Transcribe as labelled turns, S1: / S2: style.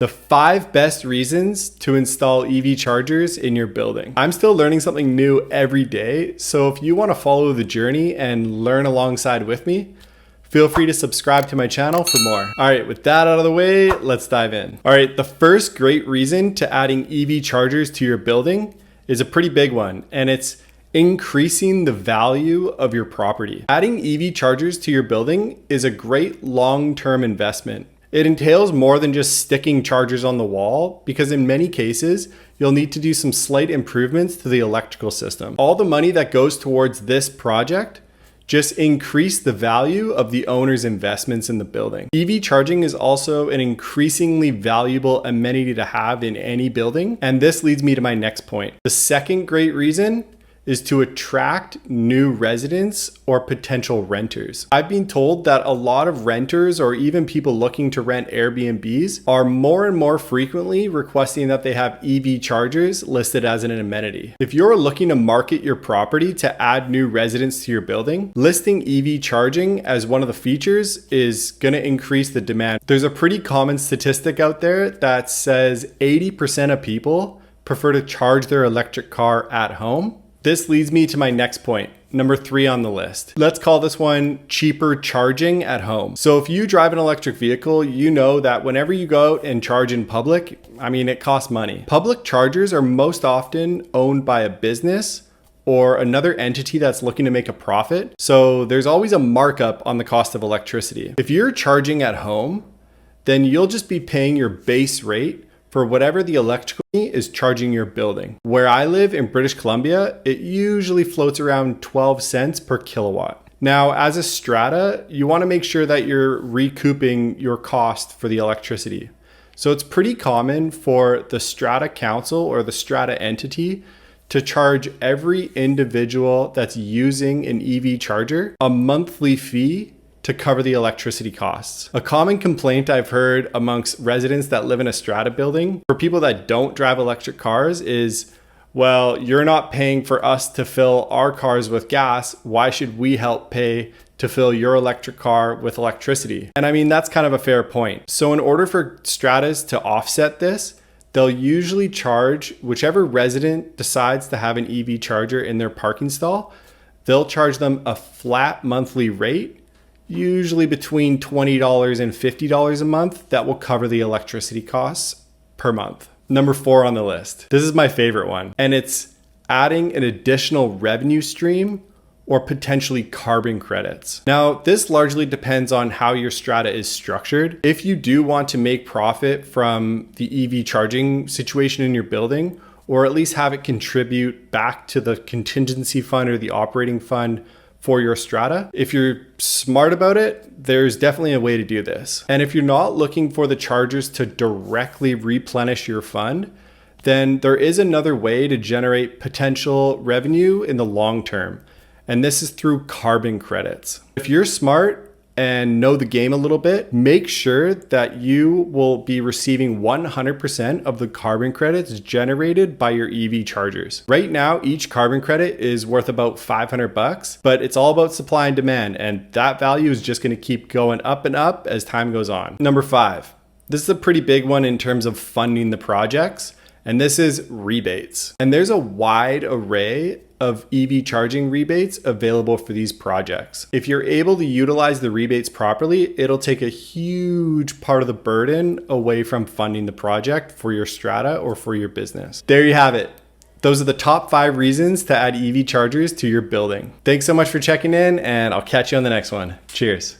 S1: The 5 best reasons to install EV chargers in your building. I'm still learning something new every day, so if you want to follow the journey and learn alongside with me, feel free to subscribe to my channel for more. All right, with that out of the way, let's dive in. All right, the first great reason to adding EV chargers to your building is a pretty big one, and it's increasing the value of your property. Adding EV chargers to your building is a great long-term investment. It entails more than just sticking chargers on the wall, because in many cases, you'll need to do some slight improvements to the electrical system. All the money that goes towards this project just increase the value of the owner's investments in the building. EV charging is also an increasingly valuable amenity to have in any building, and this leads me to my next point. The second great reason is to attract new residents or potential renters. I've been told that a lot of renters or even people looking to rent Airbnbs are more and more frequently requesting that they have EV chargers listed as an amenity. If you're looking to market your property to add new residents to your building, listing EV charging as one of the features is going to increase the demand. There's a pretty common statistic out there that says 80% of people prefer to charge their electric car at home. This leads me to my next point, number 3 on the list. Let's call this one cheaper charging at home. So if you drive an electric vehicle, you know that whenever you go out and charge in public, it costs money. Public chargers are most often owned by a business or another entity that's looking to make a profit. So there's always a markup on the cost of electricity. If you're charging at home, then you'll just be paying your base rate for whatever the electrical is charging your building. Where I live in British Columbia, it usually floats around 12 cents per kilowatt. Now, as a strata, you want to make sure that you're recouping your cost for the electricity. So it's pretty common for the strata council or the strata entity to charge every individual that's using an EV charger a monthly fee to cover the electricity costs. A common complaint I've heard amongst residents that live in a strata building for people that don't drive electric cars is, well, you're not paying for us to fill our cars with gas. Why should we help pay to fill your electric car with electricity? And that's kind of a fair point. So in order for stratas to offset this, they'll usually charge whichever resident decides to have an EV charger in their parking stall, they'll charge them a flat monthly rate, usually between $20 and $50 a month, that will cover the electricity costs per month. Number 4 on the list. This is my favorite one, and it's adding an additional revenue stream or potentially carbon credits. Now, this largely depends on how your strata is structured. If you do want to make profit from the EV charging situation in your building, or at least have it contribute back to the contingency fund or the operating fund for your strata, if you're smart about it, there's definitely a way to do this. And if you're not looking for the chargers to directly replenish your fund, then there is another way to generate potential revenue in the long term. And this is through carbon credits. If you're smart and know the game a little bit, make sure that you will be receiving 100% of the carbon credits generated by your EV chargers. Right now, each carbon credit is worth about $500, but it's all about supply and demand, and that value is just going to keep going up and up as time goes on. Number 5. This is a pretty big one in terms of funding the projects, and this is rebates. And there's a wide array of EV charging rebates available for these projects. If you're able to utilize the rebates properly, it'll take a huge part of the burden away from funding the project for your strata or for your business. There you have it. Those are the top 5 reasons to add EV chargers to your building. Thanks so much for checking in, and I'll catch you on the next one. Cheers.